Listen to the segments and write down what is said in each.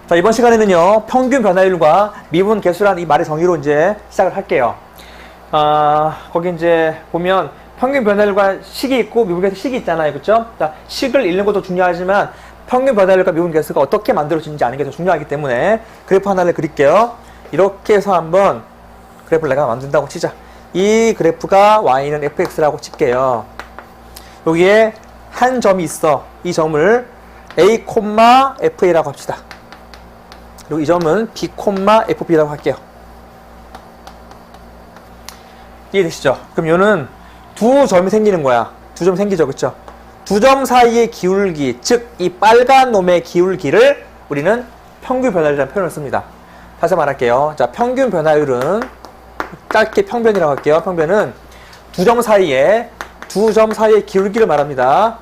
자, 이번 시간에는요, 평균 변화율과 미분 계수라는 이 말의 정의로 이제 시작을 할게요. 거기 이제 보면 평균 변화율과 식이 있고 미분 계수 식이 있잖아요. 그쵸? 자, 식을 읽는 것도 중요하지만 평균 변화율과 미분 계수가 어떻게 만들어지는지 아는 게 더 중요하기 때문에 그래프 하나를 그릴게요. 이렇게 해서 한번 그래프를 내가 만든다고 치자. 이 그래프가 y는 fx라고 칠게요. 여기에 한 점이 있어. 이 점을 a, fa라고 합시다. 그리고 이 점은 b, fb라고 할게요. 이해되시죠? 그럼 이거는 두 점이 생기는 거야. 두 점 생기죠, 그쵸? 두 점 사이의 기울기, 즉 이 빨간 놈의 기울기를 우리는 평균 변화율이라는 표현을 씁니다. 다시 말할게요. 자, 평균 변화율은 짧게 평변이라고 할게요. 평변은 두 점 사이의 기울기를 말합니다.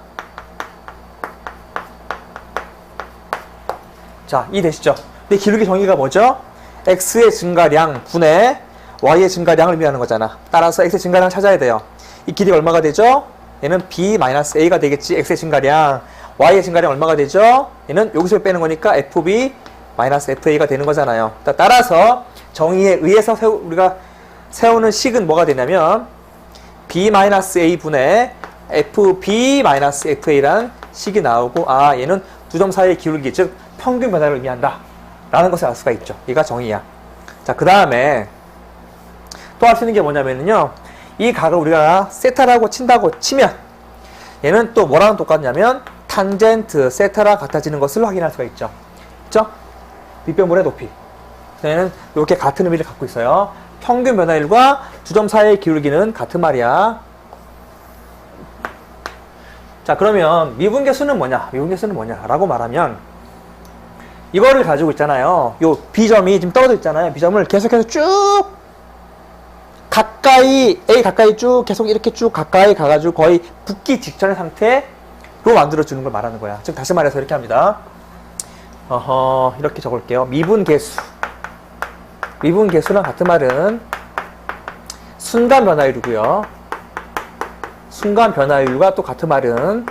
자, 이해되시죠? 근데 기울기 정의가 뭐죠? x의 증가량 분의 y의 증가량을 의미하는 거잖아. 따라서 x의 증가량을 찾아야 돼요. 이 길이가 얼마가 되죠? 얘는 b-a가 되겠지. x의 증가량. y의 증가량 얼마가 되죠? 얘는 여기서 빼는 거니까 fb-fa가 되는 거잖아요. 따라서 정의에 의해서 우리가 세우는 식은 뭐가 되냐면 b-a 분의 fb-fa란 식이 나오고, 얘는 두 점 사이의 기울기, 즉 평균 변화를 의미한다 라는 것을 알 수가 있죠. 얘가 정의야. 자, 그 다음에 또 할 수 있는 게 뭐냐면요, 이 각을 우리가 세타라고 친다고 치면 얘는 또 뭐랑 똑같냐면 탄젠트 세타랑 같아지는 것을 확인할 수가 있죠. 그쵸? 빗변분의 높이. 얘는 이렇게 같은 의미를 갖고 있어요. 평균 변화율과 두 점 사이의 기울기는 같은 말이야. 자, 그러면 미분계수는 뭐냐? 미분계수는 뭐냐라고 말하면 이거를 가지고 있잖아요. 요 B점이 지금 떨어져 있잖아요. B점을 계속해서 쭉 가까이, A 가까이 쭉 계속 이렇게 쭉 가까이 가가지고 거의 붙기 직전의 상태로 만들어주는 걸 말하는 거야. 즉, 다시 말해서 이렇게 합니다. 이렇게 적을게요. 미분계수. 미분계수랑 같은 말은 순간 변화율이고요. 순간 변화율과 또 같은 말은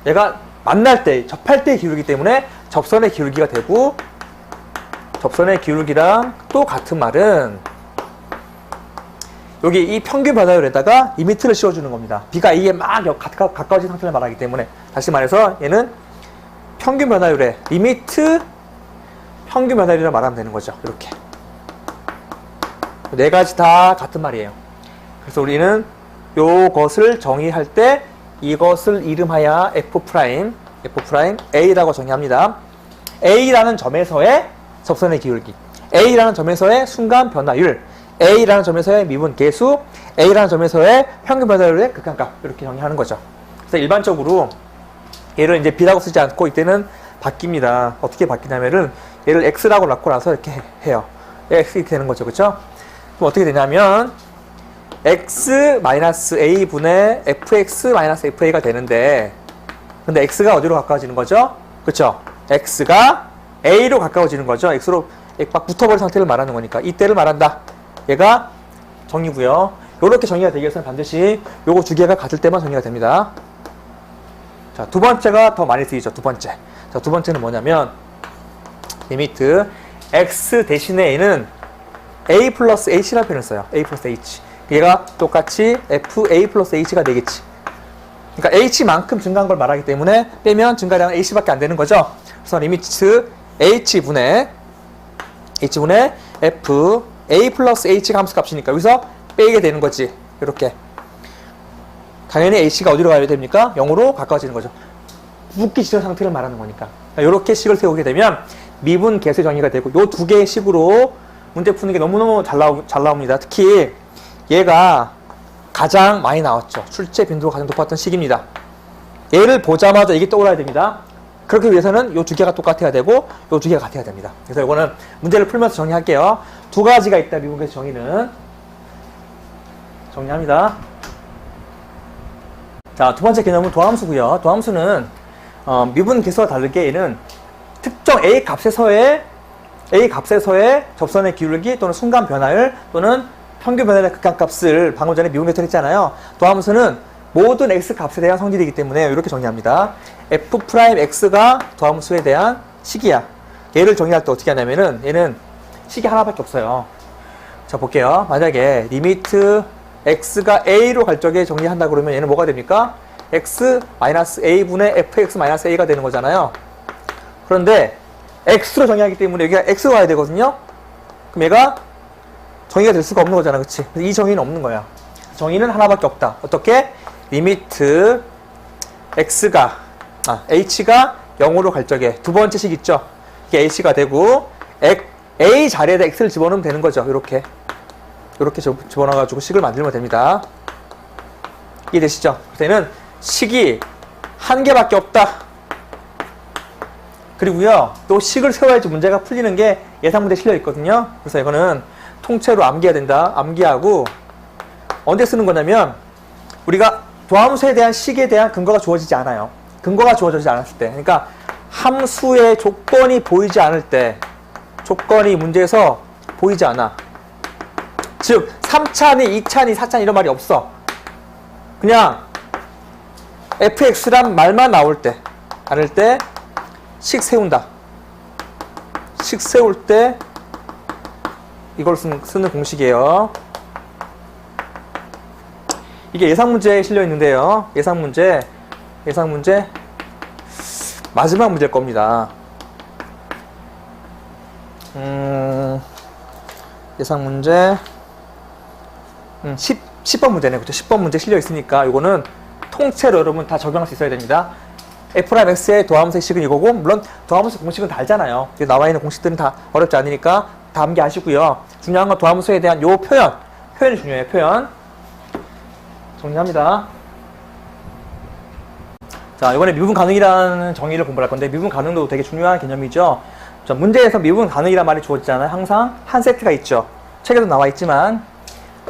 얘가 만날 때, 접할 때의 기울기 때문에 접선의 기울기가 되고, 접선의 기울기랑 또 같은 말은 여기 이 평균 변화율에다가 리미트를 씌워주는 겁니다. b가 a에 막 가까워진 상태를 말하기 때문에, 다시 말해서 얘는 평균 변화율의 리미트 평균 변화율이라고 말하면 되는 거죠. 이렇게 네 가지 다 같은 말이에요. 그래서 우리는 요것을 정의할 때 이것을 이름하여 F'A라고 정의합니다. A라는 점에서의 접선의 기울기, A라는 점에서의 순간 변화율, A라는 점에서의 미분 계수, A라는 점에서의 평균 변화율의 극한값, 이렇게 정의하는 거죠. 그래서 일반적으로 얘를 이제 B라고 쓰지 않고 이때는 바뀝니다. 어떻게 바뀌냐면은 얘를 X라고 낳고 나서 이렇게 해요. X 이렇게 되는 거죠. 그쵸? 그럼 어떻게 되냐면 x-a 분의 fx-fa가 되는데, 근데 x가 어디로 가까워지는 거죠? 그쵸? x가 a로 가까워지는 거죠. x로 막 붙어버린 상태를 말하는 거니까 이때를 말한다. 얘가 정의고요. 요렇게 정의가 되기 위해서는 반드시 요거 두 개가 같을 때만 정의가 됩니다. 자, 두 번째가 더 많이 쓰이죠. 두 번째. 자, 두 번째는 뭐냐면 리미트 x 대신에 a는 a 플러스 h라는 표현을 써요. a 플러스 h. 얘가 똑같이 fa 플러스 h가 되겠지. 그러니까 h만큼 증가한 걸 말하기 때문에 빼면 증가량은 h밖에 안 되는 거죠. 그래서 리미트 h분의 f a 플러스 h가 함수값이니까 여기서 빼게 되는 거지. 이렇게. 당연히 h가 어디로 가야 됩니까? 0으로 가까워지는 거죠. 붙기 직전 상태를 말하는 거니까. 이렇게 식을 세우게 되면 미분 계수 정의가 되고, 요 두 개의 식으로 문제 푸는 게 너무너무 잘 나옵니다. 특히 얘가 가장 많이 나왔죠. 출제 빈도가 가장 높았던 식입니다. 얘를 보자마자 이게 떠올라야 됩니다. 그렇기 위해서는 요 두 개가 똑같아야 되고 요 두 개가 같아야 됩니다. 그래서 이거는 문제를 풀면서 정리할게요. 두 가지가 있다. 미분계수 정의는 정리합니다. 자, 두 번째 개념은 도함수고요. 도함수는 미분계수와 다르게 얘는 특정 A 값에서의 접선의 기울기 또는 순간 변화율 또는 평균 변화율의 극한값을 방금 전에 미분계수를 했잖아요. 도함수는 모든 x 값에 대한 성질이기 때문에 이렇게 정리합니다. f'x가 도함수에 대한 식이야. 얘를 정리할 때 어떻게 하냐면은 얘는 식이 하나밖에 없어요. 자, 볼게요. 만약에 리미트 x가 a로 갈 적에 정리한다 그러면 얘는 뭐가 됩니까? x-a분의 fx-a가 되는 거잖아요. 그런데 x로 정의하기 때문에 여기가 x로 가야 되거든요. 그럼 얘가 정의가 될 수가 없는 거잖아. 그치? 이 정의는 없는 거야. 정의는 하나밖에 없다. 어떻게? 리미트 h가 0으로 갈 적에 두 번째 식 있죠? 이게 h가 되고 a 자리에다 x를 집어넣으면 되는 거죠. 이렇게 집어넣어가지고 식을 만들면 됩니다. 이해되시죠? 그래서 얘는 식이 한 개밖에 없다. 그리고요, 또 식을 세워야지 문제가 풀리는 게 예상문제에 실려 있거든요. 그래서 이거는 통째로 암기해야 된다. 암기하고 언제 쓰는 거냐면 우리가 도함수에 대한 식에 대한 근거가 주어지지 않아요. 근거가 주어지지 않았을 때, 그러니까 함수의 조건이 보이지 않을 때, 조건이 문제에서 보이지 않아. 즉 3차니 2차니 4차니 이런 말이 없어. 그냥 fx란 말만 나올 때, 않을 때 식 세운다. 식 세울 때 이걸 쓰는 공식이에요. 이게 예상문제에 실려 있는데요. 예상문제 마지막 문제일 겁니다. 예상문제 10번 문제네. 그렇죠? 10번 문제 실려 있으니까 이거는 통째로 여러분 다 적용할 수 있어야 됩니다. f'x의 도함수의 식은 이거고, 물론 도함수 공식은 다 알잖아요. 나와 있는 공식들은 다 어렵지 않으니까 다 암기하시고요. 중요한 건 도함수에 대한 요 표현이 중요해요. 표현 정리합니다. 자, 이번에 미분 가능이라는 정의를 공부할 건데, 미분 가능도 되게 중요한 개념이죠. 자, 문제에서 미분 가능이란 말이 주어지잖아요. 항상 한 세트가 있죠. 책에도 나와 있지만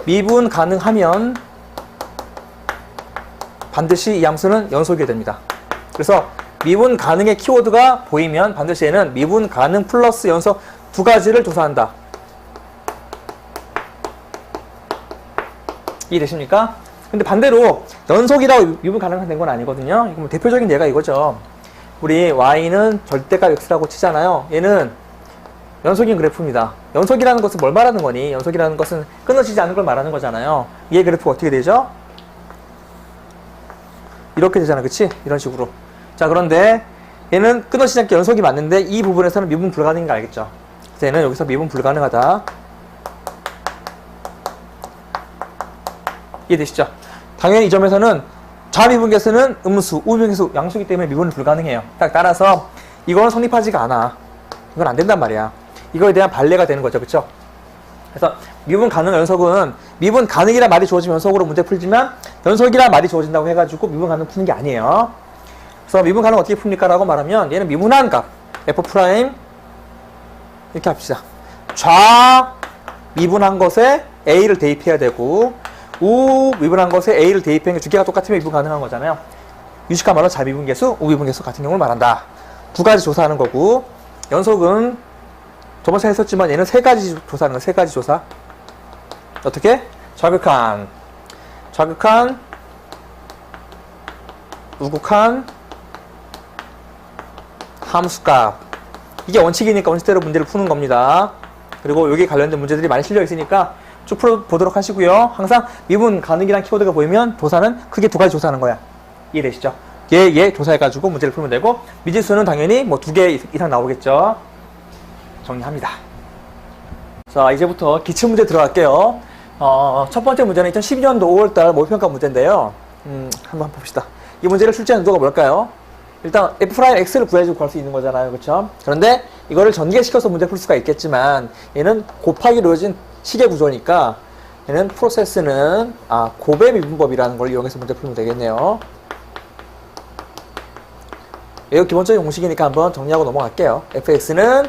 미분 가능하면 반드시 이 함수는 연속이 됩니다. 그래서 미분 가능의 키워드가 보이면 반드시 얘는 미분 가능 플러스 연속 두 가지를 조사한다. 이해되십니까? 근데 반대로 연속이라고 미분 가능한 건 아니거든요. 이거 뭐 대표적인 예가 이거죠. 우리 y는 절대값 x라고 치잖아요. 얘는 연속인 그래프입니다. 연속이라는 것은 뭘 말하는 거니? 연속이라는 것은 끊어지지 않는 걸 말하는 거잖아요. 얘 그래프가 어떻게 되죠? 이렇게 되잖아. 그치? 이런 식으로. 자, 그런데 얘는 끊어지지 않게 연속이 맞는데 이 부분에서는 미분 불가능인 거 알겠죠? 그래서 얘는 여기서 미분 불가능하다. 이해되시죠? 당연히 이 점에서는 좌미분계수는 음수, 우미분계수 양수이기 때문에 미분은 불가능해요. 딱 따라서 이거는 성립하지가 않아. 이건 안 된단 말이야. 이거에 대한 반례가 되는 거죠. 그쵸? 그래서 미분 가능 연속은 미분 가능이란 말이 주어지면 연속으로 문제 풀지만 연속이란 말이 주어진다고 해가지고 미분 가능 푸는 게 아니에요. 그래서 미분 가능 어떻게 풉니까? 라고 말하면 얘는 미분한 값 f' 이렇게 합시다. 좌 미분한 것에 a를 대입해야 되고 우 미분한 것에 a를 대입하는 게 두 개가 똑같으면 미분 가능한 거잖아요. 유식한 말로 자미분계수, 우미분계수 같은 경우를 말한다. 두 가지 조사하는 거고, 연속은 저번 시간에 했었지만 얘는 세 가지 조사하는 거야. 세 가지 조사. 어떻게? 좌극한, 우극한, 함수값. 이게 원칙이니까 원칙대로 문제를 푸는 겁니다. 그리고 여기 관련된 문제들이 많이 실려 있으니까 쭉 풀어보도록 하시고요. 항상 미분 가능이란 키워드가 보이면 조사는 크게 두 가지 조사하는 거야. 이해되시죠? 얘 조사해가지고 문제를 풀면 되고, 미지수는 당연히 뭐 2개 이상 나오겠죠. 정리합니다. 자, 이제부터 기출문제 들어갈게요. 첫 번째 문제는 2012년도 5월달 모의평가 문제인데요. 한번 봅시다. 이 문제를 출제한 의도가 뭘까요? 일단 f'x를 구해주고 구할 수 있는 거잖아요. 그렇죠? 그런데 이거를 전개시켜서 문제 풀 수가 있겠지만 얘는 곱하기로 이루어진 식의 구조니까 얘는 프로세스는 곱의 미분법이라는 걸 이용해서 문제 풀면 되겠네요. 이거 기본적인 공식이니까 한번 정리하고 넘어갈게요. fx는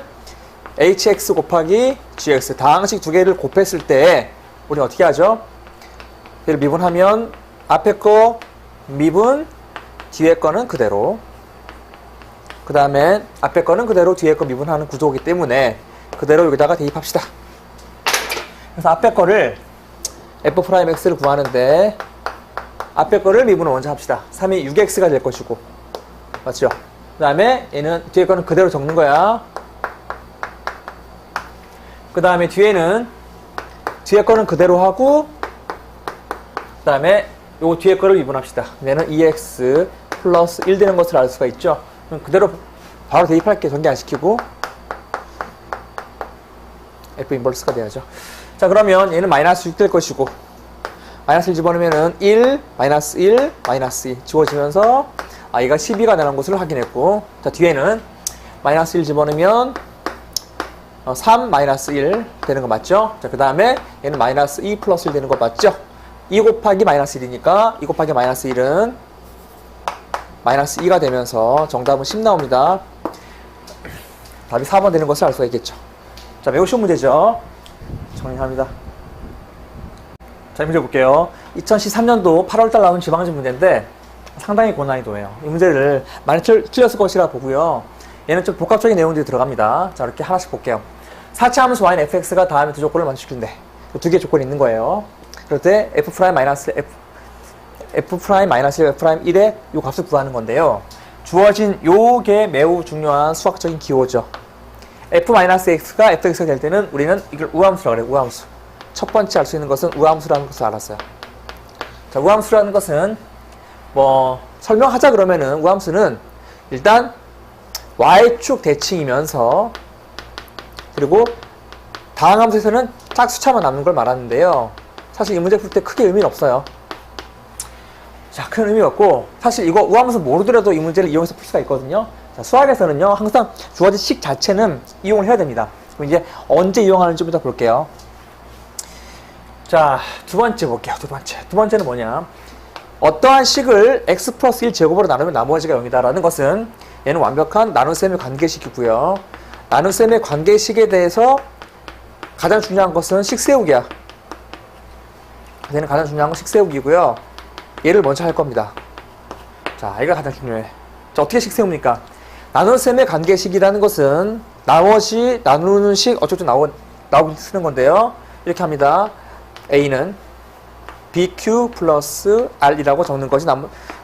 hx 곱하기 gx 다항식 두 개를 곱했을 때 우리는 어떻게 하죠? 얘를 미분하면 앞에 거 미분, 뒤에 거는 그대로, 그 다음에 앞에 거는 그대로 뒤에 거 미분하는 구조이기 때문에 그대로 여기다가 대입합시다. 그래서 앞에 거를 f'x를 구하는데 앞에 거를 미분을 먼저 합시다. 3이 6x가 될 것이고. 맞죠? 그 다음에 얘는 뒤에 거는 그대로 적는 거야. 그 다음에 뒤에 거는 그대로 하고, 그 다음에 요 뒤에 거를 미분합시다. 얘는 2x 플러스 1 되는 것을 알 수가 있죠. 그럼 그대로 바로 대입할게. 전개 안 시키고. F 인버스가 돼야죠. 자, 그러면 얘는 마이너스 6 될 것이고, 마이너스 1 집어넣으면은 1, 마이너스 1, 마이너스 2 지워지면서, 얘가 12가 되는 것을 확인했고, 자, 뒤에는 마이너스 1 집어넣으면 3, 마이너스 1 되는 거 맞죠? 자, 그 다음에 얘는 마이너스 2 플러스 1 되는 거 맞죠? 2 곱하기 마이너스 1이니까 2 곱하기 마이너스 1은 마이너스 2가 되면서 정답은 10 나옵니다. 답이 4번 되는 것을 알 수가 있겠죠. 자, 매우 쉬운 문제죠. 정리합니다. 자, 이 문제 볼게요. 2013년도 8월달 나온 지방지 문제인데 상당히 고난이도예요. 이 문제를 많이 틀렸을 것이라 보고요. 얘는 좀 복합적인 내용들이 들어갑니다. 자, 이렇게 하나씩 볼게요. 사차함수 y는 fx가 다음에 두 조건을 만족시키는데 두 개의 조건이 있는 거예요. 그럴 때 f' 마이너스 1, f'1의 이 값을 구하는 건데요. 주어진 요게 매우 중요한 수학적인 기호죠. f-x가 fx가 될 때는 우리는 이걸 우함수라고 그래요. 우함수. 첫 번째 알 수 있는 것은 우함수라는 것을 알았어요. 자, 우함수라는 것은 설명하자 그러면은 우함수는 일단 y축 대칭이면서, 그리고 다항함수에서는 짝수차만 남는 걸 말하는데요. 사실 이 문제 풀 때 크게 의미는 없어요. 자, 큰 의미 없고, 사실 이거 우함수 모르더라도 이 문제를 이용해서 풀 수가 있거든요. 자, 수학에서는요, 항상 주어진 식 자체는 이용을 해야 됩니다. 그럼 이제 언제 이용하는지부터 볼게요. 자, 두 번째 볼게요. 두 번째는 뭐냐? 어떠한 식을 x 플러스 1 제곱으로 나누면 나머지가 0이다라는 것은 얘는 완벽한 나눗셈의 관계식이고요. 나눗셈의 관계식에 대해서 가장 중요한 것은 식 세우기야. 얘는 가장 중요한 건 식 세우기고요. 얘를 먼저 할 겁니다. 자, 얘가 가장 중요해. 자, 어떻게 식 세웁니까? 나눗셈의 관계식이라는 것은 나머지 나누는 식 어쩌고 나오기 쓰는 건데요. 이렇게 합니다. A는 BQ 플러스 R이라고 적는 것이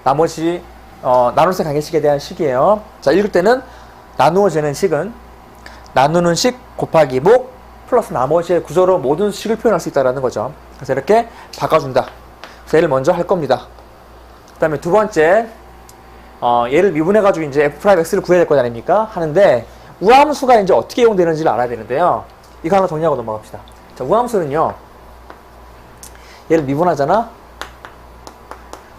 나머지 나눗셈 관계식에 대한 식이에요. 자, 읽을 때는 나누어지는 식은 나누는 식 곱하기 목 플러스 나머지의 구조로 모든 식을 표현할 수 있다는 거죠. 그래서 이렇게 바꿔준다. 그래서 얘를 먼저 할 겁니다. 그 다음에 두 번째, 얘를 미분해가지고 이제 f'x를 구해야 될 거 아닙니까? 하는데, 우함수가 이제 어떻게 이용되는지를 알아야 되는데요. 이거 하나 정리하고 넘어갑시다. 자, 우함수는요, 얘를 미분하잖아?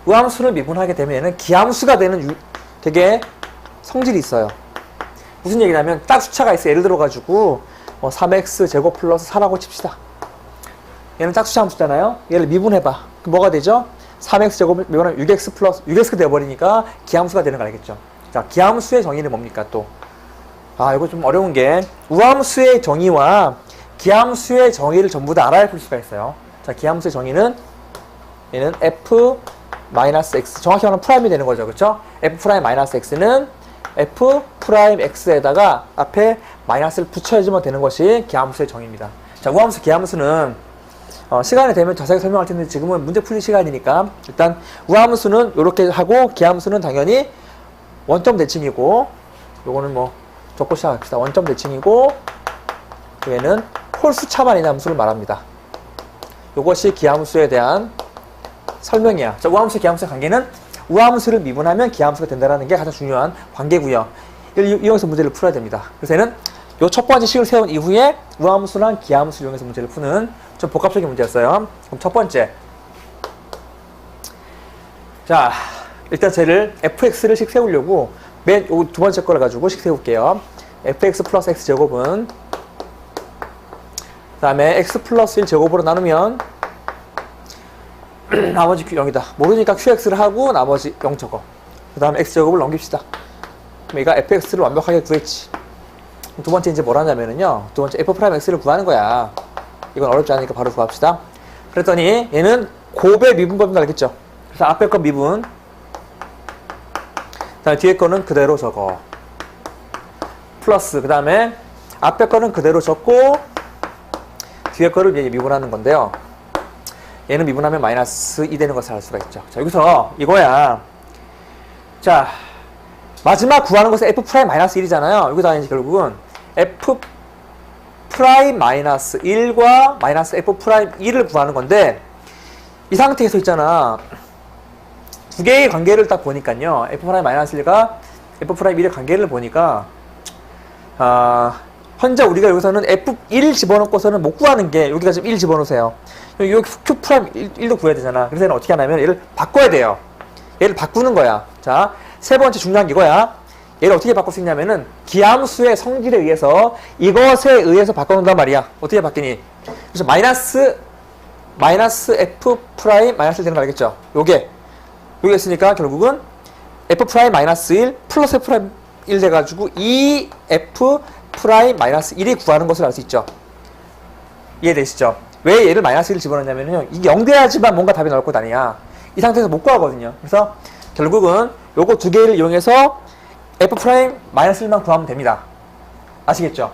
우함수를 미분하게 되면 얘는 기함수가 되는 되게 성질이 있어요. 무슨 얘기냐면, 딱 숫자가 있어. 예를 들어가지고, 3x 제곱 플러스 4라고 칩시다. 얘는 짝수차 함수잖아요. 얘를 미분해봐. 그럼 뭐가 되죠? 3x 제곱을 미분하면 6x 플러스 6x가 되어버리니까 기함수가 되는 거 알겠죠? 자, 기함수의 정의는 뭡니까 또? 이거 좀 어려운 게 우함수의 정의와 기함수의 정의를 전부 다 알아야 풀 수가 있어요. 자, 기함수의 정의는 얘는 f-x, 정확히 말하면 프라임이 되는 거죠. 그렇죠? f'-x는 f'-x에다가 앞에 마이너스를 붙여주면 되는 것이 기함수의 정의입니다. 자, 우함수, 기함수는 시간이 되면 자세히 설명할 텐데 지금은 문제 풀이 시간이니까 일단 우함수는 이렇게 하고 기함수는 당연히 원점 대칭이고, 요거는 적고 시작합시다. 원점 대칭이고, 얘는 홀수차만 있는 함수를 말합니다. 요것이 기함수에 대한 설명이야. 자, 우함수, 기함수의 관계는 우함수를 미분하면 기함수가 된다는 게 가장 중요한 관계고요. 이걸 이용해서 문제를 풀어야 됩니다. 그래서 얘는 요 첫 번째 식을 세운 이후에 우함수랑 기함수를 이용해서 문제를 푸는 좀 복합적인 문제였어요. 그럼 첫 번째. 자, 일단 쟤를 fx를 식 세우려고 맨 요 두 번째 거를 가지고 식 세울게요. fx 플러스 x 제곱은 그 다음에 x 플러스 1 제곱으로 나누면 나머지 q 0이다. 모르니까 qx를 하고 나머지 0 적어. 그 다음에 x 제곱을 넘깁시다. 그럼 얘가 fx를 완벽하게 구했지. 두 번째 이제 뭘 하냐면은요, 두 번째 f'x를 구하는 거야. 이건 어렵지 않으니까 바로 구합시다. 그랬더니 얘는 곱의 미분법인 거 알겠죠? 그래서 앞에 거 미분, 그 다음에 뒤에 거는 그대로 적어. 플러스, 그 다음에 앞에 거는 그대로 적고 뒤에 거를 미분하는 건데요. 얘는 미분하면 마이너스 2 되는 것을 알 수가 있죠. 자, 여기서 이거야. 자, 마지막 구하는 것은 f 프라임 마이너스 1이잖아요. 여기다 이제 결국은 f 프라임 마이너스 1과 마이너스 f 프라임 1을 구하는 건데, 이 상태에서 있잖아. 두 개의 관계를 딱 보니까요. f 프라임 마이너스 1과 f 프라임 1의 관계를 보니까, 현재 우리가 여기서는 f1 집어넣고서는 못 구하는 게, 여기가 지금 1 집어넣으세요. 여기 q 프라임 1도 구해야 되잖아. 그래서 얘는 어떻게 하냐면 얘를 바꿔야 돼요. 얘를 바꾸는 거야. 자, 세 번째 중요한 게 이거야. 얘를 어떻게 바꿀 수 있냐면은 기함수의 성질에 의해서 이것에 의해서 바꿔놓는단 말이야. 어떻게 바뀌니? 그래서 마이너스 f 프라임 마이너스 되는 거 알겠죠? 요게 있으니까 결국은 f 프라임 마이너스 1 플러스 f 프라임 1 돼가지고 2f 프라임 마이너스 1이 구하는 것을 알 수 있죠. 이해되시죠? 왜 얘를 마이너스 1을 집어넣냐면요. 이게 0 돼야지만 뭔가 답이 나올 것 아니야. 이 상태에서 못 구하거든요. 그래서 결국은 요거 두 개를 이용해서 f 프라임 마이너스 1만 구하면 됩니다. 아시겠죠?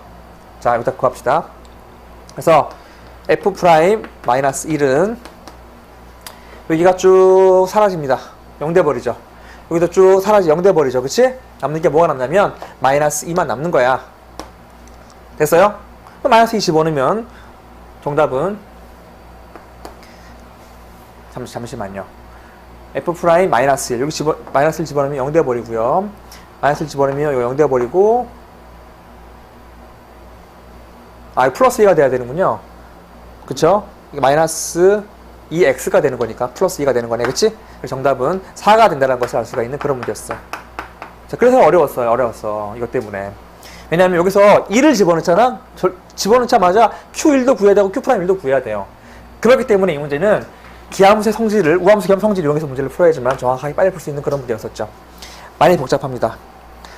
자, 여기다 구합시다. 그래서 f 프라임 마이너스 1은 여기가 쭉 사라집니다. 0 돼버리죠. 여기도 쭉 0 돼버리죠. 그치? 남는 게 뭐가 남냐면 마이너스 2만 남는 거야. 됐어요? 마이너스 2 집어넣으면 정답은 잠시만요. f 프라임 마이너스 1 여기 마이너스 1 집어넣으면 0 돼버리고요. 마이너스 1 집어넣으면 이거 0 돼버리고, 플러스 2가 돼야 되는군요. 그쵸? 이게 마이너스 2x가 되는 거니까 플러스 2가 되는 거네. 그치? 그래서 정답은 4가 된다는 것을 알 수가 있는 그런 문제였어. 자, 그래서 어려웠어. 이것 때문에. 왜냐하면 여기서 1을 집어넣잖아. 집어넣자마자 q1도 구해야 되고 q'1도 구해야 돼요. 그렇기 때문에 이 문제는 기하함수의 성질을, 우함수 기하함수 성질을 이용해서 문제를 풀어야지만 정확하게 빨리 풀 수 있는 그런 문제였었죠. 많이 복잡합니다.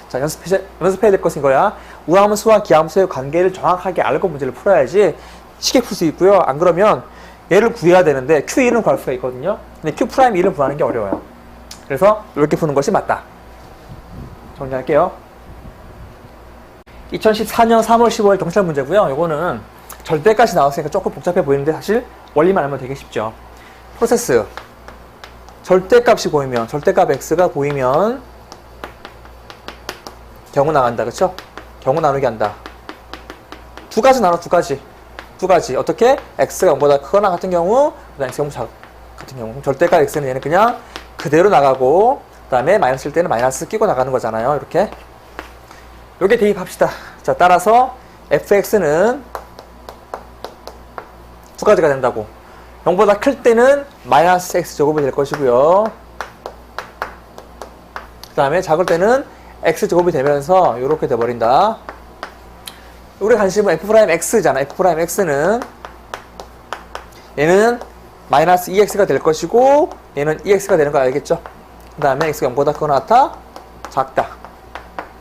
자, 연습해야 될 것은 이거야. 우함수와 기하함수의 관계를 정확하게 알고 문제를 풀어야지 쉽게 풀 수 있고요. 안 그러면 얘를 구해야 되는데 q1은 구할 수가 있거든요. 근데 q'1을 구하는 게 어려워요. 그래서 이렇게 푸는 것이 맞다. 정리할게요. 2014년 3월 15일 경찰 문제고요. 이거는 절대까지 나왔으니까 조금 복잡해 보이는데 사실 원리만 알면 되게 쉽죠. 프로세스 절대값이 보이면, 절대값 x가 보이면 경우 나간다. 그쵸? 경우 나누기 한다. 두 가지 나눠. 두 가지. 어떻게? x가 0보다 크거나 같은 경우, 그 다음에 x가 0보다 같은 경우. 절대값 x는 얘는 그냥 그대로 나가고, 그 다음에 마이너스일 때는 마이너스 끼고 나가는 거잖아요. 이렇게. 요게 대입합시다. 자, 따라서 fx는 두 가지가 된다고. 0보다 클 때는 마이너스 x제곱이 될 것이고요. 그 다음에 작을 때는 x제곱이 되면서 이렇게 돼버린다. 우리 관심은 f'x잖아. f'x는 얘는 마이너스 2x가 될 것이고 얘는 2x가 되는 거 알겠죠? 그 다음에 x가 0보다 크거나 같아? 작다.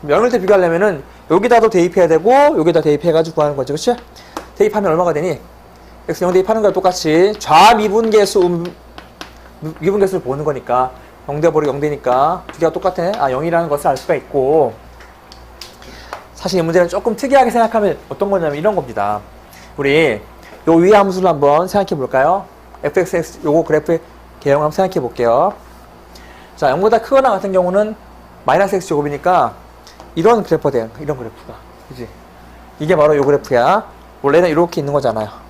명일때 비교하려면은 여기다도 대입해야 되고 여기다 대입해가지고 구하는 거지. 그치? 대입하면 얼마가 되니? x 0 대입하는 거랑 똑같이 좌미분계수 미분계수를 보는 거니까 0 돼버리고 0 되니까 두 개가 똑같아. 0이라는 것을 알 수가 있고, 사실 이 문제는 조금 특이하게 생각하면 어떤 거냐면 이런 겁니다. 우리 요 위의 함수를 한번 생각해 볼까요? fx 요거 그래프의 개형 한번 생각해 볼게요. 자, 0보다 크거나 같은 경우는 마이너스 x 제곱이니까 이런 그래프가 돼요. 이런 그래프가. 그지? 이게 바로 요 그래프야. 원래는 이렇게 있는 거잖아요.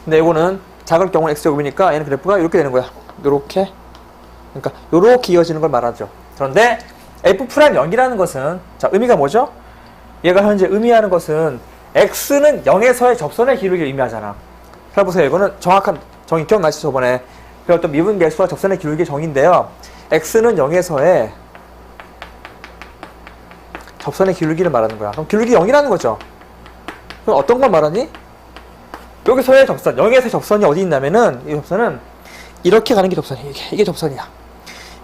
근데 이거는 작을 경우는 x제곱이니까 얘는 그래프가 이렇게 되는 거야. 요렇게. 그러니까 요렇게 이어지는 걸 말하죠. 그런데 f'0이라는 것은, 자, 의미가 뭐죠? 얘가 현재 의미하는 것은 x는 0에서의 접선의 기울기를 의미하잖아. 잘 보세요. 이거는 정확한 정의 기억나시죠? 저번에 배웠던 미분계수와 접선의 기울기의 정의인데요. x는 0에서의 접선의 기울기를 말하는 거야. 그럼 기울기 0이라는 거죠. 그럼 어떤 걸 말하니? 여기서의 접선, 0에서의 접선이 어디 있냐면은, 이 접선은 이렇게 가는 게 접선이야. 이게 접선이야.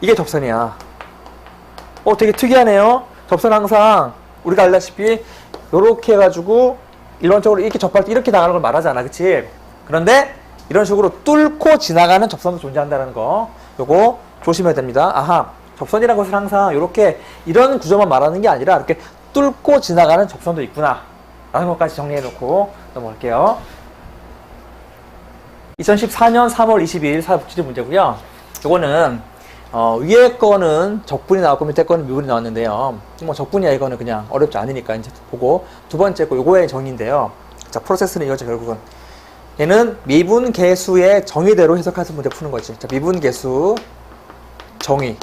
이게 접선이야. 되게 특이하네요. 접선 항상 우리가 알다시피 요렇게 해가지고 일반적으로 이렇게 접할 때 이렇게 나가는 걸 말하잖아. 그치? 그런데 이런 식으로 뚫고 지나가는 접선도 존재한다는 거, 요거 조심해야 됩니다. 아하, 접선이라는 것은 항상 이렇게 이런 구조만 말하는 게 아니라 이렇게 뚫고 지나가는 접선도 있구나 라는 것까지 정리해 놓고 넘어갈게요. 2014년 3월 22일 사회복지제 문제고요. 이거는 위에 거는 적분이 나왔고 밑에 거는 미분이 나왔는데요. 뭐 적분이야 이거는 그냥 어렵지 않으니까 이제 보고 두 번째 거 요거의 정의인데요. 자, 프로세스는 이거죠 결국은. 얘는 미분 계수의 정의대로 해석해서 문제 푸는 거지. 자, 미분 계수 정의.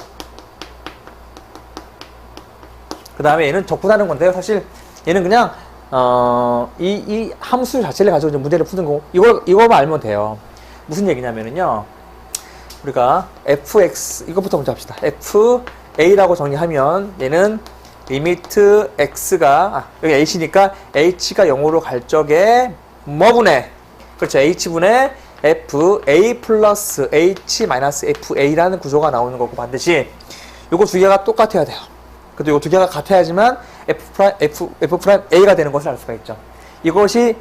그 다음에 얘는 적분하는 건데요. 사실 얘는 그냥 이 함수 자체를 가지고 이제 문제를 푸는 거, 이거만 알면 돼요. 무슨 얘기냐면은요, 우리가 fx, 이것부터 먼저 합시다. fa라고 정의하면 얘는 리미트 x가, 여기 h니까 h가 0으로 갈 적에 뭐분의, 그렇죠. h분의 fa 플러스 h 마이너스 fa라는 구조가 나오는 거고, 반드시 요거 두 개가 똑같아야 돼요. 그래도 요거 두 개가 같아야지만 F'A가 되는 것을 알 수가 있죠. 이것이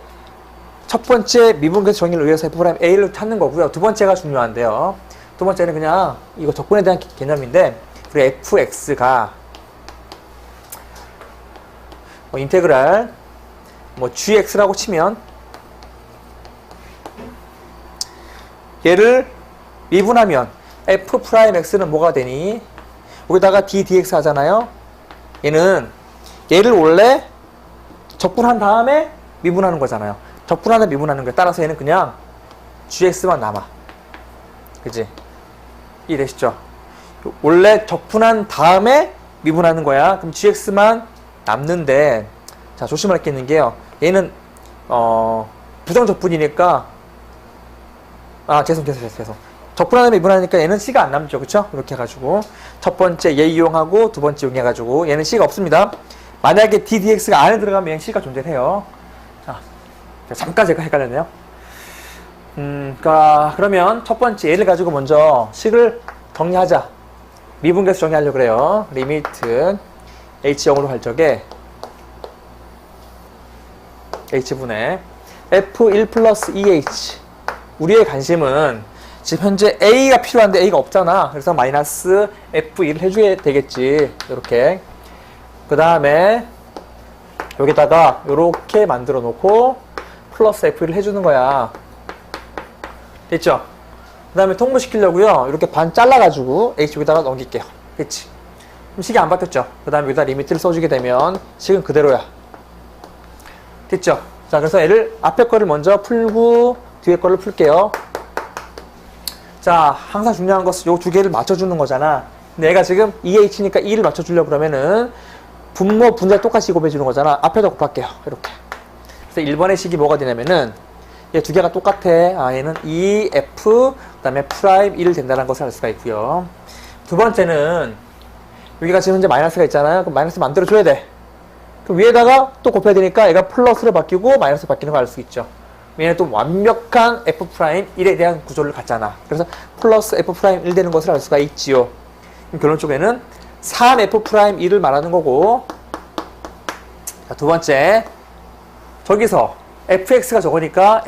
첫 번째 미분계수 정의를 의해서 F'A를 찾는 거고요. 두 번째가 중요한데요. 두 번째는 그냥 이거 적분에 대한 개념인데, 우리 fx가 인테그랄 gx라고 치면 얘를 미분하면 f'x는 뭐가 되니? 여기다가 d dx 하잖아요. 얘를 원래 적분한 다음에 미분하는 거잖아요. 적분하다 미분하는 거에 따라서 얘는 그냥 gx만 남아. 그치? 이해되시죠? 원래 적분한 다음에 미분하는 거야. 그럼 gx만 남는데, 자, 조심할 게 있는 게요. 얘는 부정적분이니까, 죄송. 적분하다 미분하니까 얘는 c가 안 남죠. 그쵸? 이렇게 해가지고 첫 번째 얘 이용하고 두 번째 이용해가지고 얘는 c가 없습니다. 만약에 d dx가 안에 들어가면 얘는 c가 존재해요. 자, 잠깐 제가 헷갈렸네요. 그러면 첫 번째 얘를 가지고 먼저 식을 정리하자. 미분계수 정리하려고 그래요. 리미트 h 0으로 갈 적에 h분의 f1 플러스 2h. 우리의 관심은 지금 현재 A가 필요한데 A가 없잖아. 그래서 마이너스 F1을 해줘야 되겠지. 이렇게. 그 다음에 여기다가 이렇게 만들어 놓고 플러스 F1을 해주는 거야. 됐죠? 그 다음에 통분시키려고요. 이렇게 반 잘라가지고 H 여기다가 넘길게요. 그치? 그럼 식이 안 바뀌었죠? 그 다음에 여기다 리미트를 써주게 되면 식은 그대로야. 됐죠? 자, 그래서 얘를 앞에 거를 먼저 풀고 뒤에 거를 풀게요. 자, 항상 중요한 것은 요 두 개를 맞춰주는 거잖아. 근데 얘가 지금 2h니까 2를 맞춰주려고 그러면은 분모, 분자 똑같이 곱해주는 거잖아. 앞에다 곱할게요. 이렇게. 그래서 1번의 식이 뭐가 되냐면은 얘 두 개가 똑같아. 얘는 2f, 그 다음에 프라임 1 된다는 것을 알 수가 있고요. 두 번째는 여기가 지금 현재 마이너스가 있잖아요. 그럼 마이너스 만들어줘야 돼. 그럼 위에다가 또 곱해야 되니까 얘가 플러스로 바뀌고 마이너스로 바뀌는 걸 알 수 있죠. 얘는 또 완벽한 f'1에 대한 구조를 갖잖아. 그래서 플러스 f'1 되는 것을 알 수가 있지요. 그럼 결론적으로는 3f'1을 말하는 거고, 자, 두 번째, 저기서 fx가 적으니까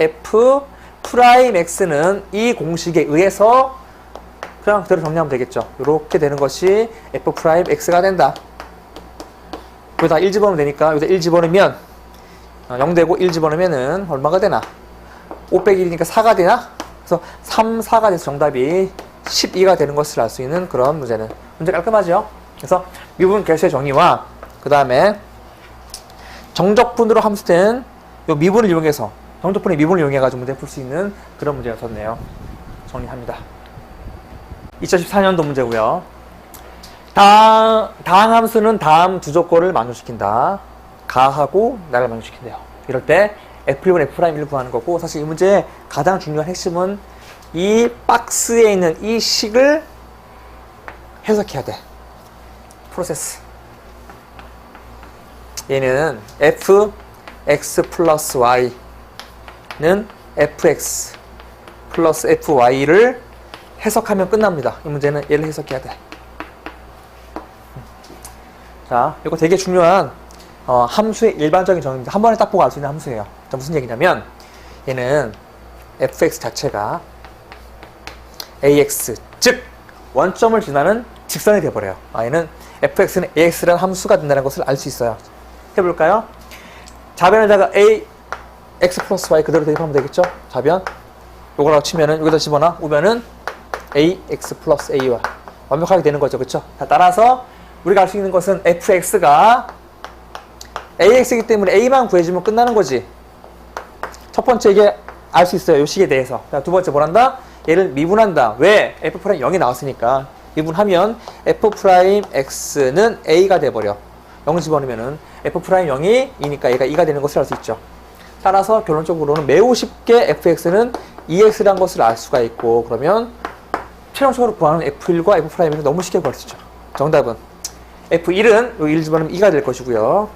f'x는 이 공식에 의해서 그냥 그대로 정리하면 되겠죠. 이렇게 되는 것이 f'x가 된다. 여기다 1 집어넣으면 되니까 여기다 1 집어넣으면 0 되고 1 집어넣으면은 얼마가 되나? 5 빼기 1이니까 4가 되나? 그래서 3, 4가 돼서 정답이 12가 되는 것을 알 수 있는 그런 문제는. 문제 깔끔하죠? 그래서 미분 계수의 정의와 그 다음에 정적분으로 함수된 요 미분을 이용해서, 정적분의 미분을 이용해가지고 문제 풀 수 있는 그런 문제였었네요. 정리합니다. 2014년도 문제고요. 다항 함수는 다음 두 조건을 만족시킨다. 가하고 나를 만족시킨대요. 이럴 때 F1, F'1을 구하는 거고, 사실 이 문제의 가장 중요한 핵심은 이 박스에 있는 이 식을 해석해야 돼. 프로세스. 얘는 fx 플러스 y는 fx 플러스 fy를 해석하면 끝납니다. 이 문제는 얘를 해석해야 돼. 자, 이거 되게 중요한 함수의 일반적인 정의입니다. 한 번에 딱 보고 알 수 있는 함수예요. 자, 무슨 얘기냐면 얘는 fx 자체가 ax, 즉 원점을 지나는 직선이 돼버려요. 얘는 fx는 ax라는 함수가 된다는 것을 알 수 있어요. 해볼까요? 좌변에다가 a x 플러스 y 그대로 대입하면 되겠죠? 좌변 요거라고 치면은 여기다 집어넣어 오면은 ax 플러스 a와 완벽하게 되는 거죠. 그쵸? 자, 따라서 우리가 알 수 있는 것은 fx가 ax이기 때문에 a만 구해주면 끝나는 거지. 첫 번째 이게 알 수 있어요. 요 식에 대해서. 자, 두 번째 뭐란다? 얘를 미분한다. 왜? f' 0이 나왔으니까. 미분하면 f'x는 a가 돼버려. 0 집어넣으면은 f'0이 2니까 얘가 2가 되는 것을 알 수 있죠. 따라서 결론적으로는 매우 쉽게 fx는 2x라는 것을 알 수가 있고, 그러면 최종적으로 구하는 f1과 f'을 너무 쉽게 구할 수 있죠. 정답은 f1은 여기 1 집어넣으면 2가 될 것이고요.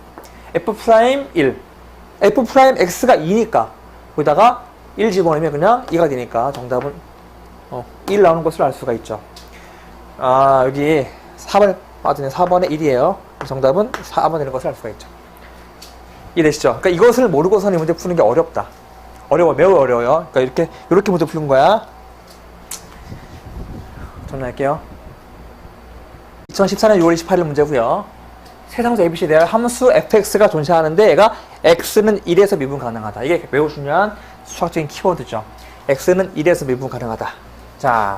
f'1 f'x가 2니까 거기다가 1 집어넣으면 그냥 2가 되니까 정답은 1 나오는 것을 알 수가 있죠. 아, 여기 4번 빠지네. 4번에 1이에요. 정답은 4번 되는 것을 알 수가 있죠. 이해되시죠? 그러니까 이것을 모르고서는 이 문제 푸는 게 어렵다. 어려워. 매우 어려워요. 그러니까 이렇게 문제 푸는 거야. 정리할게요. 2014년 6월 28일 문제고요. 세상에서 ABC에 대한 함수 fx가 존재하는데 얘가 x는 1에서 미분 가능하다. 이게 매우 중요한 수학적인 키워드죠. x는 1에서 미분 가능하다. 자,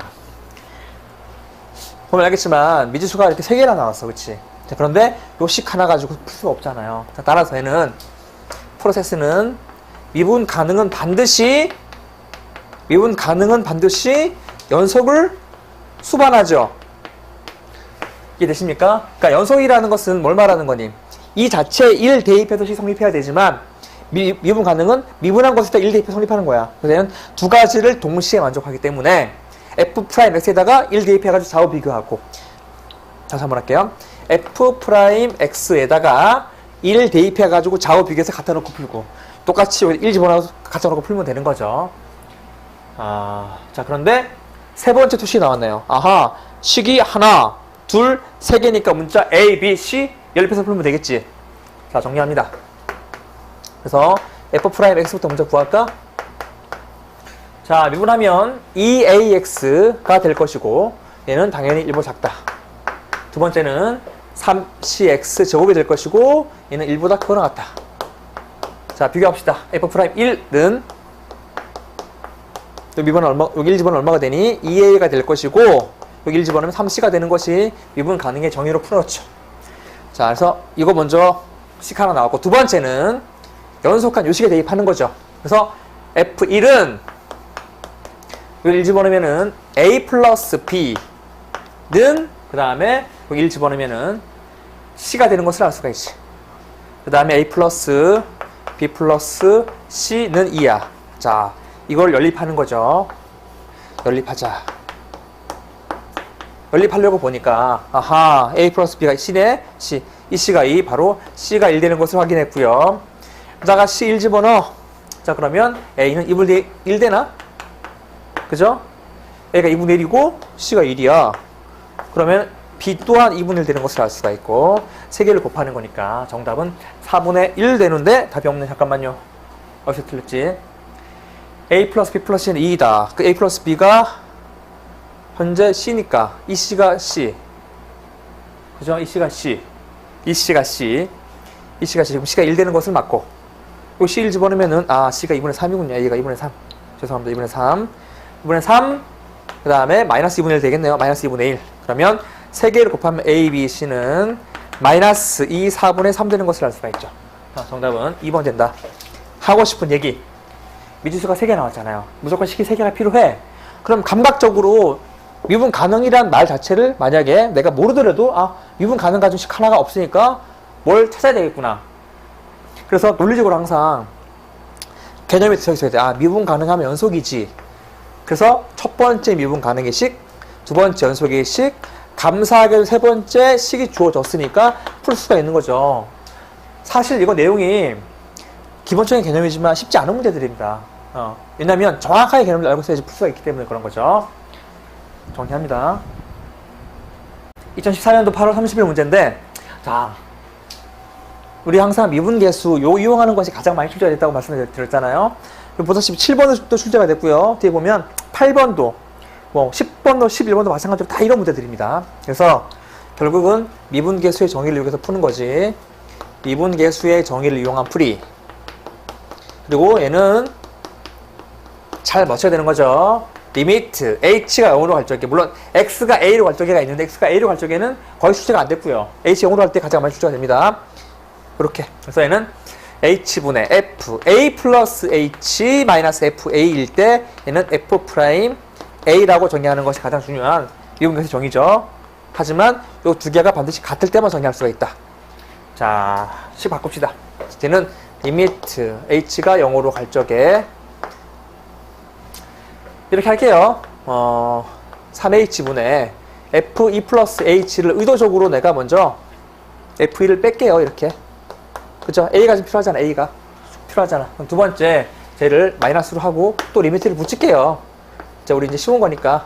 보면 알겠지만 미지수가 이렇게 3개나 나왔어. 그치? 자, 그런데 요 식 하나 가지고 풀 수가 없잖아요. 자, 따라서 얘는 프로세스는 미분 가능은 반드시 연속을 수반하죠. 이해되십니까? 그러니까 연속이라는 것은 뭘 말하는 거니? 이 자체에 1 대입해서 식 성립해야 되지만 미분 가능은 미분한 것에다 1 대입해서 성립하는 거야. 그래서 얘는 두 가지를 동시에 만족하기 때문에 f'x에다가 1 대입해가지고 좌우 비교하고, 다시 한번 할게요. f'x에다가 1 대입해가지고 좌우 비교해서 갖다 놓고 풀고, 똑같이 1 집어넣어서 갖다 놓고 풀면 되는 거죠. 자, 그런데 세 번째 투식이 나왔네요. 아하, 식이 하나, 둘, 세 개니까 문자 A, B, C 연립해서 풀면 되겠지. 자, 정리합니다. 그래서 f'x부터 먼저 구할까? 자, 미분하면 2ax가 될 것이고, 얘는 당연히 1보다 작다. 두 번째는 3cx 제곱이 될 것이고, 얘는 1보다 크거나 같다. 자, 비교합시다. f'1은 여기 1 집어넣으면 얼마가 되니? 2a가 될 것이고, 여기 1 집어넣으면 3c가 되는 것이 미분 가능의 정의로 풀어놓죠. 자, 그래서 이거 먼저 식 하나 나왔고, 두 번째는 연속한 요식에 대입하는 거죠. 그래서 f1은 여기 1 집어넣으면은 a 플러스 b는 그 다음에 여기 1 집어넣으면은 c가 되는 것을 알 수가 있지. 그 다음에 a 플러스 b 플러스 c는 2야. 자, 이걸 연립하는 거죠. 연립하자. 연립하려고 보니까 아하, a 플러스 b가 c네. c. 이 c가 2, 바로 c가 1 되는 것을 확인했고요. 자가 c 1 집어넣어. 자, 그러면 a는 2분의 1 되나? 그죠? a가 2분의 1이고 c가 1이야. 그러면 b 또한 2분의 1 되는 것을 알 수가 있고, 세 개를 곱하는 거니까 정답은 4분의 1 되는데 답이 없네. 잠깐만요. 어디서 틀렸지? a 플러스 b 플러스 c는 2이다. 그 a 플러스 b가 현재 c니까 이 c가 c. 그죠? 이 c가 c. 이 c가 c. 이 c가 c. 지금 c가 1 되는 것을 맞고, 요 c 1 집어넣으면은 c가 2분의 3이군요. a가 2분의 3. 죄송합니다. 2분의 3. 2분의 3. 그 다음에 마이너스 2분의 1 되겠네요. 마이너스 2분의 1. 그러면 세 개를 곱하면 a, b, c는 마이너스 2, 4분의 3 되는 것을 알 수가 있죠. 정답은 2번 된다. 하고 싶은 얘기. 미지수가 3개 나왔잖아요. 무조건 식이 3개가 필요해. 그럼 감각적으로 미분 가능이란 말 자체를 만약에 내가 모르더라도 미분 가능 가지고 식 하나가 없으니까 뭘 찾아야 되겠구나. 그래서 논리적으로 항상 개념이 들어 있어야 돼. 미분 가능하면 연속이지. 그래서 첫 번째 미분 가능의 식, 두 번째 연속의 식, 감사하게도 세 번째 식이 주어졌으니까 풀 수가 있는 거죠. 사실 이거 내용이 기본적인 개념이지만 쉽지 않은 문제들입니다. 왜냐면 정확하게 개념을 알고 있어야지 풀 수가 있기 때문에 그런 거죠. 정리합니다. 2014년도 8월 30일 문제인데, 자, 우리 항상 미분계수 이용하는 것이 가장 많이 출제가 됐다고 말씀드렸잖아요. 보다시피 7번도 출제가 됐고요. 뒤에 보면 8번도, 10번도, 11번도 마찬가지로 다 이런 문제들입니다. 그래서 결국은 미분계수의 정의를 이용해서 푸는 거지. 미분계수의 정의를 이용한 풀이. 그리고 얘는 잘 맞춰야 되는 거죠. 리미트 h가 0으로 갈 적에, 물론 x가 a로 갈 적에가 있는데 x가 a로 갈 적에는 거의 출제가 안 됐고요. h 0으로 할 때 가장 많이 출제가 됩니다. 이렇게. 그래서 얘는 h분의 f a 플러스 h 마이너스 f a일 때 얘는 f 프라임 a라고 정의하는 것이 가장 중요한 미분계수 정의죠. 하지만 이 두 개가 반드시 같을 때만 정의할 수가 있다. 자, 식 바꿉시다. 얘는 리미트 h가 0으로 갈 적에 이렇게 할게요. 3h분의 f2 플러스 h를 의도적으로 내가 먼저 f2를 뺄게요. 이렇게. 그죠? a가 좀 필요하잖아. a가 필요하잖아. 그럼 두 번째 쟤를 마이너스로 하고 또 리미트를 붙일게요. 자, 우리 이제 쉬운 거니까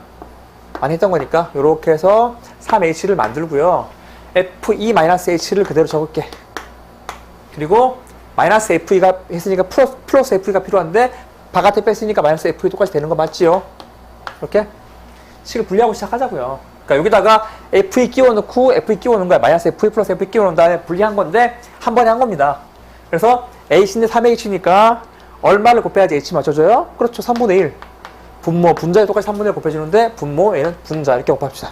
안 했던 거니까 이렇게 해서 3h를 만들고요. f2-h를 그대로 적을게. 그리고 마이너스 f2가 했으니까 플러스 f2가 필요한데 바깥에 뺐으니까 마이너스 f2 똑같이 되는 거 맞지요? 이렇게 식을 분리하고 시작하자고요. 그러니까 여기다가 f2 끼워넣고 f2 끼워넣은 거야. 마이너스 f2 플러스 f2 끼워넣은 다음에 분리한 건데 한 번에 한 겁니다. 그래서 h인데 3h니까 얼마를 곱해야지 h 맞춰줘요? 그렇죠. 3분의 1. 분모, 분자에 똑같이 3분의 1 곱해주는데 분모, 얘는 분자 이렇게 곱합시다.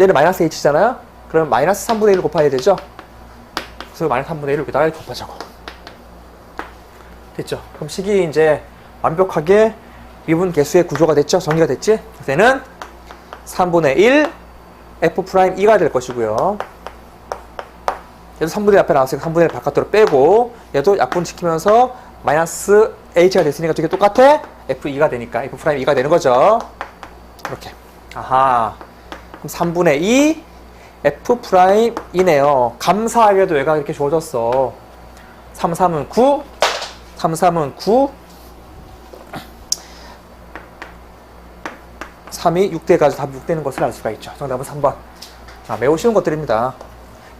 얘는 마이너스 h잖아요? 그러면 마이너스 3분의 1을 곱해야 되죠? 그래서 마이너스 3분의 1을 여기다가 이렇게 곱하자고. 됐죠? 그럼 식이 이제 완벽하게 미분계수의 구조가 됐죠? 정리가 됐지? 그래서 얘는 3분의 1 f'2가 될 것이고요. 얘도 3분의 1 앞에 나왔으니까 3분의 1 바깥으로 빼고 얘도 약분시키면서 마이너스 h가 됐으니까 두 개 똑같아? f2가 되니까 f'2가 되는 거죠. 이렇게. 아하. 그럼 3분의 2 f'2네요. 감사하게도 얘가 이렇게 주어졌어. 3, 3은 9, 3, 3은 9, 3이 6대까지 답이 6되는 것을 알 수가 있죠. 정답은 3번. 자, 매우 쉬운 것들입니다.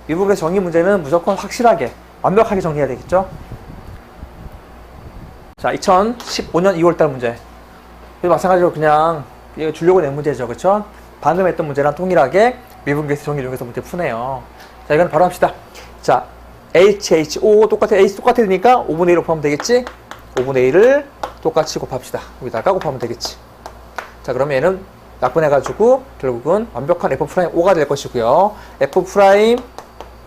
미분계수 정리 문제는 무조건 확실하게, 완벽하게 정리해야 되겠죠? 자, 2015년 2월달 문제. 마찬가지로 그냥 이거 주려고 낸 문제죠. 그쵸? 방금 했던 문제랑 동일하게 미분계수 정리를 이용해서 문제 푸네요. 자, 이건 바로 합시다. 자, HO 똑같아. H 똑같으니까 5분의 1로 곱하면 되겠지? 5분의 1을 똑같이 곱합시다. 여기다가 곱하면 되겠지. 자, 그러면 얘는 약분해가지고 결국은 완벽한 F'5가 될 것이고요. F'5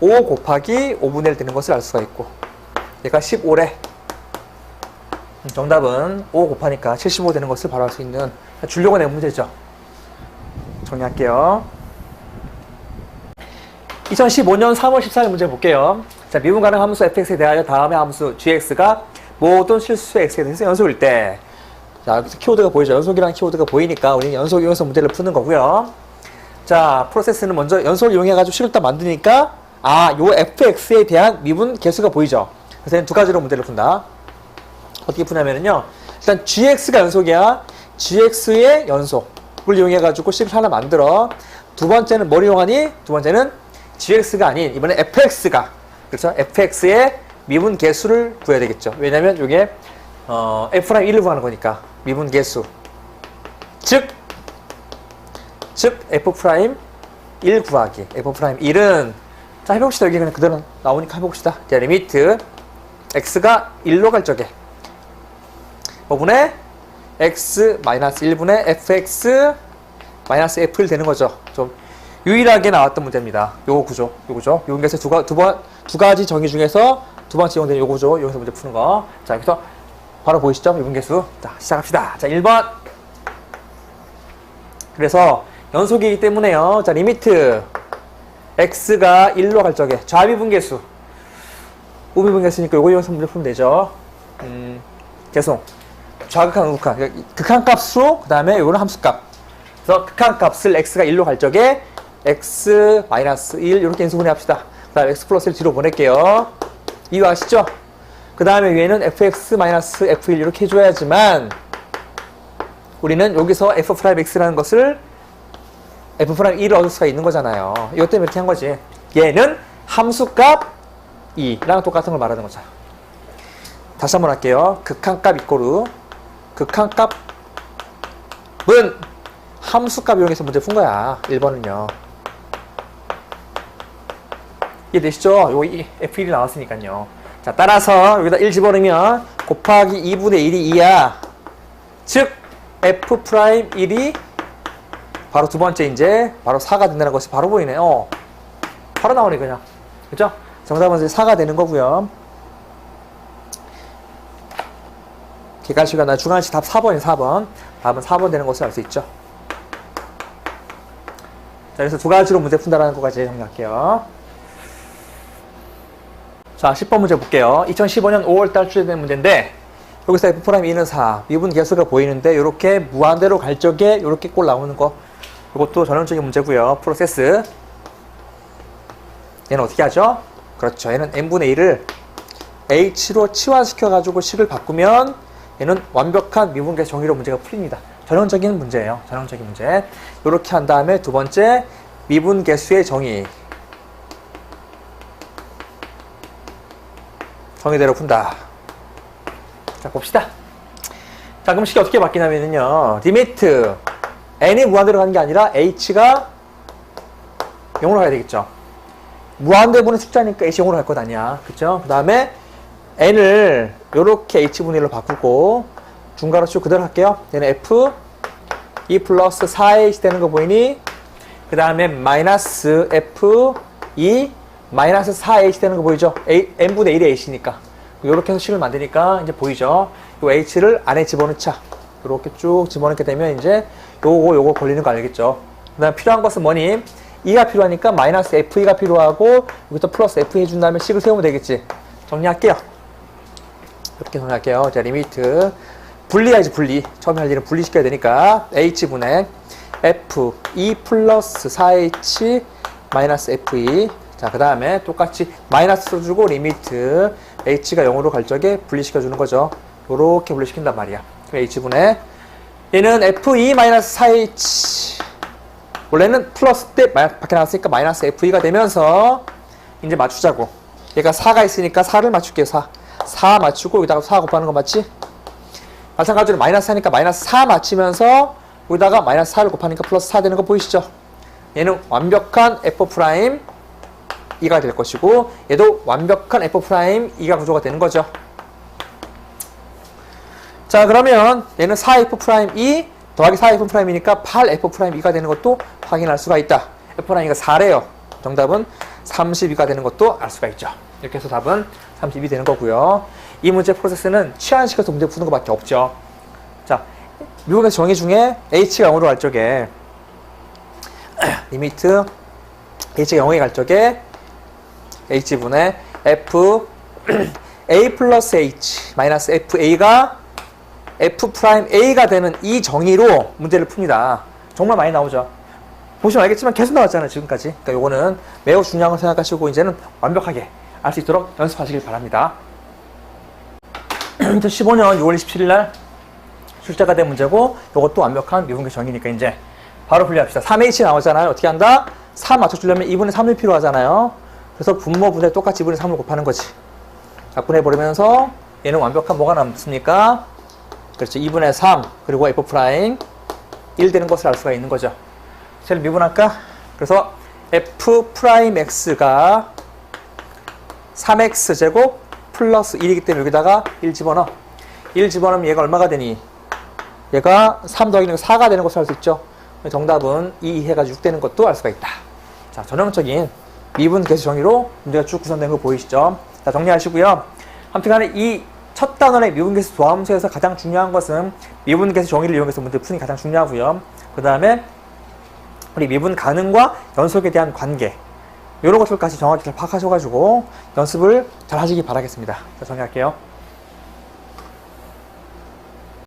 곱하기 5분의 1 되는 것을 알 수가 있고. 얘가 15래. 정답은 5 곱하니까 75 되는 것을 바로 알 수 있는 주려고 낸 문제죠. 정리할게요. 2015년 3월 14일 문제 볼게요. 자, 미분 가능 함수 fx에 대하여 다음의 함수 gx가 모든 실수 x에 대해서 연속일 때. 자, 여기서 키워드가 보이죠? 연속이라는 키워드가 보이니까 우리는 연속 이용해서 문제를 푸는 거고요. 자, 프로세스는 먼저 연속을 이용해가지고 식을 딱 만드니까 요 fx에 대한 미분 계수가 보이죠? 그래서 두 가지로 문제를 푼다. 어떻게 푸냐면요. 일단 gx가 연속이야. gx의 연속을 이용해가지고 식을 하나 만들어. 두 번째는 뭘 이용하니? 두 번째는 gx가 아닌 이번에 fx가, 그렇죠? fx의 미분 계수를 구해야 되겠죠. 왜냐면 이게 f'1을 구하는 거니까 미분 계수. 즉 f'1 구하기. f'1은 자, 해봅시다. 여기 그냥 그대로 나오니까 해봅시다. 자, 리미트 x가 1로 갈 적에 5분의 x 마이너스 1분의 fx 마이너스 f1 되는 거죠. 좀 유일하게 나왔던 문제입니다. 요거 구조, 요거죠. 요거에서 두 가지 정의 중에서 두 번째 이용되는 요거죠. 여기서 문제 푸는 거. 자, 여기서 바로 보이시죠? 미분계수. 자, 시작합시다. 자, 1번. 그래서 연속이기 때문에요. 자, 리미트 x가 1로 갈 적에 좌미분계수. 우미분계수니까 요거 이용해서 문제 풀면 되죠. 계속. 좌극한, 우극한. 극한값으로, 그 다음에 요거는 함수값. 그래서 극한값을 x가 1로 갈 적에 x 마이너스 1 이렇게 인수분해 합시다. 그 다음에 x 플러스 1 뒤로 보낼게요. 이해하시죠? 그 다음에 위에는 fx 마이너스 f1 이렇게 해줘야지만 우리는 여기서 f'(x라는 것을 f'1을 얻을 수가 있는 거잖아요. 이것 때문에 이렇게 한 거지. 얘는 함수값 2랑 똑같은 걸 말하는 거죠. 다시 한번 할게요. 극한값 이꼬르 극한값은 함수값 이용해서 문제 푼 거야. 1번은요. 이해되시죠? 여기 f1이 나왔으니까요. 자, 따라서 여기다 1 집어넣으면 곱하기 2분의 1이 2야. 즉 F'1이 바로 두 번째 이제 바로 4가 된다는 것이 바로 보이네요. 바로 나오네 그냥. 그죠? 정답은 이제 4가 되는 거고요. 객관식이나 나 주관식 답 4번이 4번. 답은 4번 되는 것을 알 수 있죠. 자, 그래서 두 가지로 문제 푼다라는 것까지 정리할게요. 자, 10번 문제 볼게요. 2015년 5월달 출제된 문제인데 여기서 F'2는 4, 미분 계수가 보이는데 이렇게 무한대로 갈 적에 이렇게 꼴 나오는 거. 이것도 전형적인 문제고요. 프로세스. 얘는 어떻게 하죠? 그렇죠. 얘는 n분의 1을 h로 치환시켜가지고 식을 바꾸면 얘는 완벽한 미분계수 정의로 문제가 풀립니다. 전형적인 문제예요. 전형적인 문제. 이렇게 한 다음에 두 번째 미분계수의 정의. 정의대로 푼다. 자, 봅시다. 자, 그럼 식이 어떻게 바뀌냐면요. 리미트 n이 무한대로 가는 게 아니라 h가 0으로 가야 되겠죠. 무한대분의 숫자니까 h 0으로 갈 것 아니야. 그쵸? 그 다음에 n을 요렇게 h분의 1로 바꾸고 중괄호 쭉 그대로 할게요. 얘는 f 2 플러스 4h 되는 거 보이니? 그 다음에 마이너스 f 2 마이너스 4h 되는 거 보이죠? n분의 1이 h니까. 요렇게 해서 식을 만드니까 이제 보이죠? 요 h를 안에 집어넣자. 요렇게 쭉 집어넣게 되면 이제 요거 걸리는 거 알겠죠? 그 다음 필요한 것은 뭐니? 2가 필요하니까 마이너스 f2가 필요하고 여기서 플러스 f 해준 다음에 식을 세우면 되겠지. 정리할게요. 이렇게 정리할게요. 자, 리미트 분리해야지. 분리. 처음에 할 일은 분리시켜야 되니까 h분의 f2 플러스 4h 마이너스 f2. 자, 그 다음에 똑같이 마이너스 써주고 리미트 h가 0으로 갈 적에 분리시켜주는 거죠. 요렇게 분리시킨단 말이야. 그럼 h분의 얘는 f2-4h 원래는 플러스 때 밖에 나왔으니까 마이너스 f2가 되면서 이제 맞추자고. 얘가 4가 있으니까 4를 맞출게요. 4 맞추고 여기다가 4 곱하는 거 맞지? 마찬가지로 마이너스 하니까 마이너스 4 맞추면서 여기다가 마이너스 4를 곱하니까 플러스 4 되는 거 보이시죠? 얘는 완벽한 F'2가 될 것이고 얘도 완벽한 F'2가 구조가 되는 거죠. 자, 그러면 얘는 4F'2 더하기 4F'2니까 8F'2가 되는 것도 확인할 수가 있다. F'2가 4래요. 정답은 32가 되는 것도 알 수가 있죠. 이렇게 해서 답은 32 되는 거고요. 이 문제 프로세스는 치환시켜서 문제 푸는 것밖에 없죠. 자, 미분계수 정의 중에 h가 0으로 갈 적에 리미트 h가 0에 갈 적에 h분의 f a 플러스 h 마이너스 fa가 f'a가 되는 이 정의로 문제를 풉니다. 정말 많이 나오죠. 보시면 알겠지만 계속 나왔잖아요, 지금까지. 그러니까 요거는 매우 중요한 걸 생각하시고 이제는 완벽하게 알 수 있도록 연습하시길 바랍니다. 2015년 6월 27일 날 출제가 된 문제고 요것도 완벽한 미분계수 정의니까 이제 바로 분리합시다. 3h 나오잖아요. 어떻게 한다? 4 맞춰주려면 2분의 3이 필요하잖아요. 그래서 분모분에 똑같이 2분의 3을 곱하는 거지. 작분해버리면서 얘는 완벽한 뭐가 남습니까? 그렇죠. 2분의 3 그리고 f' 1 되는 것을 알 수가 있는 거죠. 쟤를 미분할까? 그래서 f'x가 3x제곱 플러스 1이기 때문에 여기다가 1 집어넣어. 1 집어넣으면 얘가 얼마가 되니? 얘가 3 더하기 4가 되는 것을 알 수 있죠. 정답은 2 해가지고 6 되는 것도 알 수가 있다. 자, 전형적인 미분계수 정의로 문제가 쭉 구성된 거 보이시죠? 자, 정리하시고요. 아무튼간에 이 첫 단원의 미분계수 도함수에서 가장 중요한 것은 미분계수 정의를 이용해서 문제 푸는 게 가장 중요하고요. 그 다음에 우리 미분 가능과 연속에 대한 관계 이런 것들까지 정확히 잘 파악하셔가지고 연습을 잘 하시기 바라겠습니다. 자, 정리할게요.